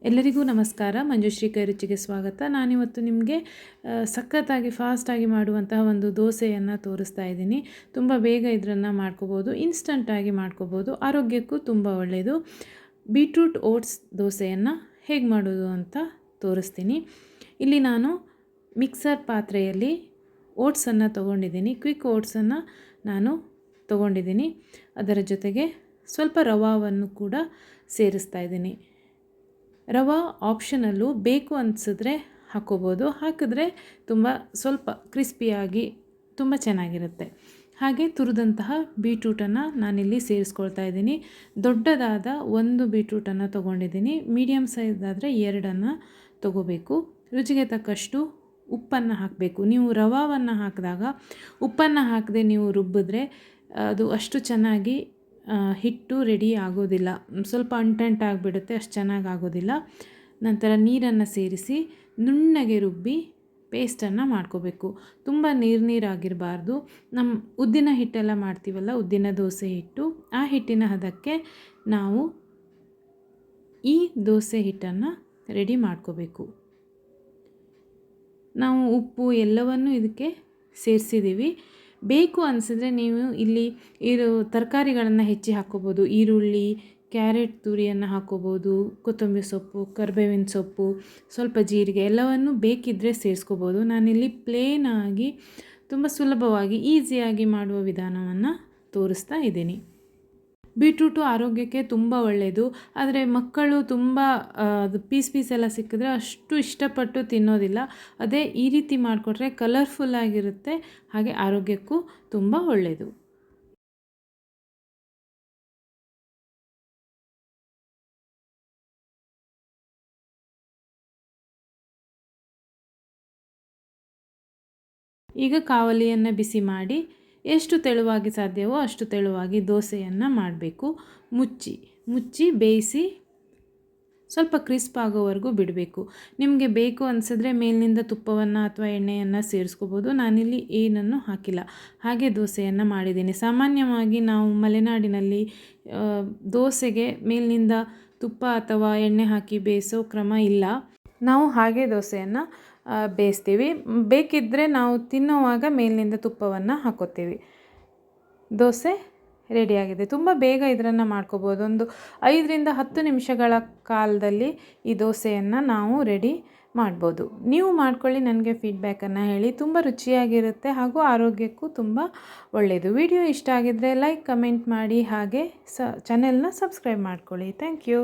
ಎಲ್ಲರಿಗೂ ನಮಸ್ಕಾರ. ಮಂಜುಶ್ರೀ ಕೈ ರುಚಿಗೆ ಸ್ವಾಗತ. ನಾನಿವತ್ತು ನಿಮಗೆ ಸಖತ್ತಾಗಿ ಫಾಸ್ಟಾಗಿ ಮಾಡುವಂತಹ ಒಂದು ದೋಸೆಯನ್ನು ತೋರಿಸ್ತಾ ಇದ್ದೀನಿ. ತುಂಬ ಬೇಗ ಇದನ್ನು ಮಾಡ್ಕೋಬೋದು, ಇನ್ಸ್ಟಂಟಾಗಿ ಮಾಡ್ಕೋಬೋದು, ಆರೋಗ್ಯಕ್ಕೂ ತುಂಬ ಒಳ್ಳೆಯದು. ಬೀಟ್ರೂಟ್ ಓಟ್ಸ್ ದೋಸೆಯನ್ನು ಹೇಗೆ ಮಾಡೋದು ಅಂತ ತೋರಿಸ್ತೀನಿ. ಇಲ್ಲಿ ನಾನು ಮಿಕ್ಸರ್ ಪಾತ್ರೆಯಲ್ಲಿ ಓಟ್ಸನ್ನು ತೊಗೊಂಡಿದ್ದೀನಿ. ಕ್ವಿಕ್ ಓಟ್ಸನ್ನು ನಾನು ತೊಗೊಂಡಿದ್ದೀನಿ. ಅದರ ಜೊತೆಗೆ ಸ್ವಲ್ಪ ರವಾವನ್ನು ಕೂಡ ಸೇರಿಸ್ತಾ ಇದ್ದೀನಿ. ರವಾ ಆಪ್ಷನಲ್ಲು, ಬೇಕು ಅನಿಸಿದ್ರೆ ಹಾಕ್ಕೋಬೋದು, ಹಾಕಿದ್ರೆ ತುಂಬ ಸ್ವಲ್ಪ ಕ್ರಿಸ್ಪಿಯಾಗಿ ತುಂಬ ಚೆನ್ನಾಗಿರುತ್ತೆ. ಹಾಗೆ ತುರಿದಂತಹ ಬೀಟ್ರೂಟನ್ನು ನಾನಿಲ್ಲಿ ಸೇರಿಸ್ಕೊಳ್ತಾ ಇದ್ದೀನಿ. ದೊಡ್ಡದಾದ ಒಂದು ಬೀಟ್ರೂಟನ್ನು ತೊಗೊಂಡಿದ್ದೀನಿ. ಮೀಡಿಯಮ್ ಸೈಜ್ ಆದರೆ 2 ತೊಗೋಬೇಕು. ರುಚಿಗೆ ತಕ್ಕಷ್ಟು ಉಪ್ಪನ್ನು ಹಾಕಬೇಕು. ನೀವು ರವಾವನ್ನು ಹಾಕಿದಾಗ ಉಪ್ಪನ್ನು ಹಾಕದೆ ನೀವು ರುಬ್ಬಿದ್ರೆ ಅದು ಅಷ್ಟು ಚೆನ್ನಾಗಿ ಹಿಟ್ಟು ರೆಡಿ ಆಗೋದಿಲ್ಲ, ಸ್ವಲ್ಪ ಅಂಟಂಟಾಗಿಬಿಡುತ್ತೆ, ಅಷ್ಟು ಚೆನ್ನಾಗಿ ಆಗೋದಿಲ್ಲ. ನಂತರ ನೀರನ್ನು ಸೇರಿಸಿ ನುಣ್ಣಗೆ ರುಬ್ಬಿ ಪೇಸ್ಟನ್ನು ಮಾಡ್ಕೋಬೇಕು. ತುಂಬ ನೀರಾಗಿರಬಾರ್ದು. ನಮ್ಮ ಉದ್ದಿನ ಹಿಟ್ಟೆಲ್ಲ ಮಾಡ್ತೀವಲ್ಲ, ಉದ್ದಿನ ದೋಸೆ ಹಿಟ್ಟು, ಆ ಹಿಟ್ಟಿನ ಹದಕ್ಕೆ ನಾವು ಈ ದೋಸೆ ಹಿಟ್ಟನ್ನು ರೆಡಿ ಮಾಡ್ಕೋಬೇಕು. ನಾವು ಉಪ್ಪು ಎಲ್ಲವನ್ನೂ ಇದಕ್ಕೆ ಸೇರಿಸಿದ್ದೀವಿ. ಬೇಕು ಅನಿಸಿದ್ರೆ ನೀವು ಇಲ್ಲಿ ತರಕಾರಿಗಳನ್ನು ಹೆಚ್ಚಿ ಹಾಕ್ಕೋಬೋದು. ಈರುಳ್ಳಿ, ಕ್ಯಾರೆಟ್ ತುರಿಯನ್ನು ಹಾಕ್ಕೋಬೋದು, ಕೊತ್ತಂಬರಿ ಸೊಪ್ಪು, ಕರಿಬೇವಿನ ಸೊಪ್ಪು, ಸ್ವಲ್ಪ ಜೀರಿಗೆ ಎಲ್ಲವನ್ನು ಬೇಕಿದ್ದರೆ ಸೇರಿಸ್ಕೋಬೋದು. ನಾನಿಲ್ಲಿ ಪ್ಲೇನಾಗಿ ತುಂಬ ಸುಲಭವಾಗಿ ಈಸಿಯಾಗಿ ಮಾಡುವ ವಿಧಾನವನ್ನು ತೋರಿಸ್ತಾ ಇದ್ದೀನಿ. ಬೀಟ್ರೂಟು ಆರೋಗ್ಯಕ್ಕೆ ತುಂಬ ಒಳ್ಳೆಯದು. ಆದರೆ ಮಕ್ಕಳು ತುಂಬ ಅದು ಪೀಸ್ ಎಲ್ಲ ಸಿಕ್ಕಿದ್ರೆ ಅಷ್ಟು ಇಷ್ಟಪಟ್ಟು ತಿನ್ನೋದಿಲ್ಲ. ಅದೇ ಈ ರೀತಿ ಮಾಡಿಕೊಟ್ರೆ ಕಲರ್ಫುಲ್ಲಾಗಿರುತ್ತೆ, ಹಾಗೆ ಆರೋಗ್ಯಕ್ಕೂ ತುಂಬ ಒಳ್ಳೆಯದು. ಈಗ ಕಾವಲಿಯನ್ನು ಬಿಸಿ ಮಾಡಿ ಎಷ್ಟು ತೆಳುವಾಗಿ ಸಾಧ್ಯವೋ ಅಷ್ಟು ತೆಳುವಾಗಿ ದೋಸೆಯನ್ನು ಮಾಡಬೇಕು. ಮುಚ್ಚಿ ಬೇಯಿಸಿ ಸ್ವಲ್ಪ ಕ್ರಿಸ್ಪ್ ಆಗೋವರೆಗೂ ಬಿಡಬೇಕು. ನಿಮಗೆ ಬೇಕು ಅನಿಸಿದ್ರೆ ಮೇಲಿನಿಂದ ತುಪ್ಪವನ್ನು ಅಥವಾ ಎಣ್ಣೆಯನ್ನು ಸೇರಿಸ್ಕೋಬೋದು. ನಾನಿಲ್ಲಿ ಏನನ್ನು ಹಾಕಿಲ್ಲ, ಹಾಗೆ ದೋಸೆಯನ್ನು ಮಾಡಿದ್ದೀನಿ. ಸಾಮಾನ್ಯವಾಗಿ ನಾವು ಮಲೆನಾಡಿನಲ್ಲಿ ದೋಸೆಗೆ ಮೇಲಿನಿಂದ ತುಪ್ಪ ಅಥವಾ ಎಣ್ಣೆ ಹಾಕಿ ಬೇಯಿಸೋ ಕ್ರಮ ಇಲ್ಲ. ನಾವು ಹಾಗೆ ದೋಸೆಯನ್ನು ಬೇಯಿಸ್ತೀವಿ. ಬೇಕಿದ್ದರೆ ನಾವು ತಿನ್ನುವಾಗ ಮೇಲಿನಿಂದ ತುಪ್ಪವನ್ನು ಹಾಕ್ಕೋತೀವಿ. ದೋಸೆ ರೆಡಿಯಾಗಿದೆ. ತುಂಬ ಬೇಗ ಇದನ್ನು ಮಾಡ್ಕೋಬೋದು. ಒಂದು 5ರಿಂದ 10 ನಿಮಿಷಗಳ ಕಾಲದಲ್ಲಿ ಈ ದೋಸೆಯನ್ನು ನಾವು ರೆಡಿ ಮಾಡ್ಬೋದು. ನೀವು ಮಾಡ್ಕೊಳ್ಳಿ, ನನಗೆ ಫೀಡ್ಬ್ಯಾಕನ್ನು ಹೇಳಿ. ತುಂಬ ರುಚಿಯಾಗಿರುತ್ತೆ ಹಾಗೂ ಆರೋಗ್ಯಕ್ಕೂ ತುಂಬ ಒಳ್ಳೆಯದು. ವಿಡಿಯೋ ಇಷ್ಟ ಆಗಿದ್ದರೆ ಲೈಕ್, ಕಮೆಂಟ್ ಮಾಡಿ, ಹಾಗೆ ಚಾನೆಲ್ನ ಸಬ್ಸ್ಕ್ರೈಬ್ ಮಾಡ್ಕೊಳ್ಳಿ. Thank you.